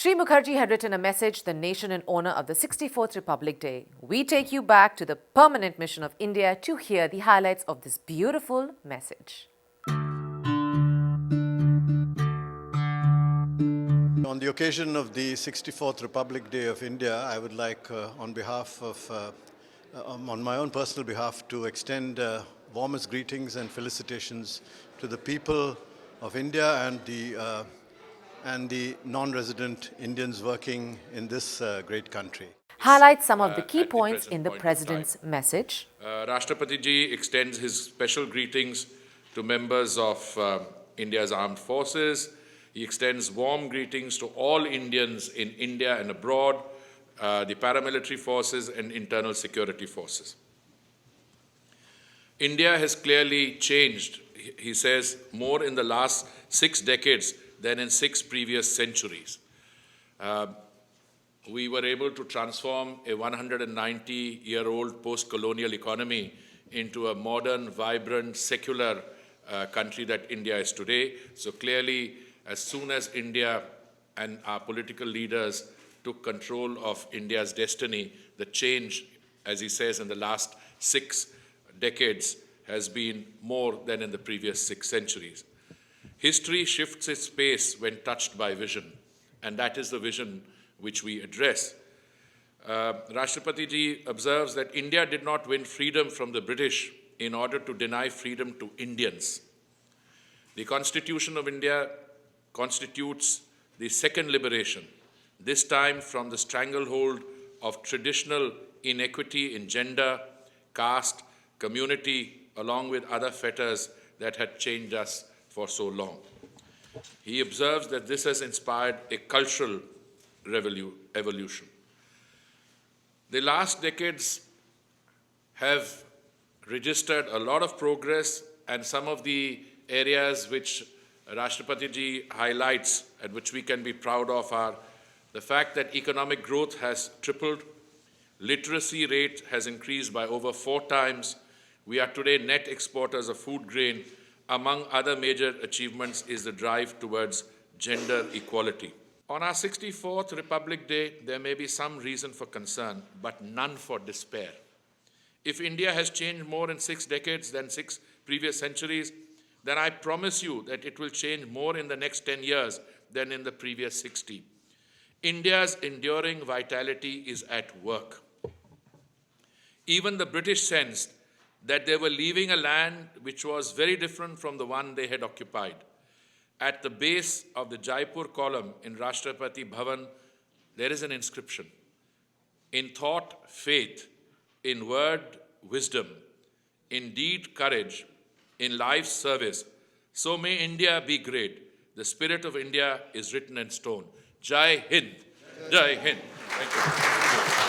Sri Mukherjee had written a message to the nation in honor of the 64th Republic Day. We take you back to the permanent mission of India to hear the highlights of this beautiful message. On the occasion of the 64th Republic Day of India, I would like, on my own personal behalf, to extend warmest greetings and felicitations to the people of India and the non-resident Indians working in this great country. Highlight some of the key points in the President's message. Rashtrapati Ji extends his special greetings to members of India's armed forces. He extends warm greetings to all Indians in India and abroad, the paramilitary forces and internal security forces. India has clearly changed, he says, more in the last 6 decades than in 6 previous centuries. We were able to transform a 190-year-old post-colonial economy into a modern, vibrant, secular country that India is today. So clearly, as soon as India and our political leaders took control of India's destiny, the change, as he says, in the last 6 decades has been more than in the previous 6 centuries. History shifts its pace when touched by vision, and that is the vision which we address. Rashtrapati Ji observes that India did not win freedom from the British in order to deny freedom to Indians. The Constitution of India constitutes the second liberation, this time from the stranglehold of traditional inequity in gender, caste, community, along with other fetters that had chained us for so long. He observes that this has inspired a cultural evolution. The last decades have registered a lot of progress, and some of the areas which Rashtrapati Ji highlights and which we can be proud of are the fact that economic growth has tripled, literacy rate has increased by over 4 times, we are today net exporters of food grain. Among other major achievements is the drive towards gender equality. On our 64th Republic Day, there may be some reason for concern, but none for despair. If India has changed more in 6 decades than 6 previous centuries, then I promise you that it will change more in the next 10 years than in the previous 60. India's enduring vitality is at work. Even the British sensed that they were leaving a land which was very different from the one they had occupied. At the base of the Jaipur column in Rashtrapati Bhavan, there is an inscription: in thought, faith; in word, wisdom; in deed, courage; in life, service. So may India be great. The spirit of India is written in stone. Jai Hind. Jai Hind. Thank you.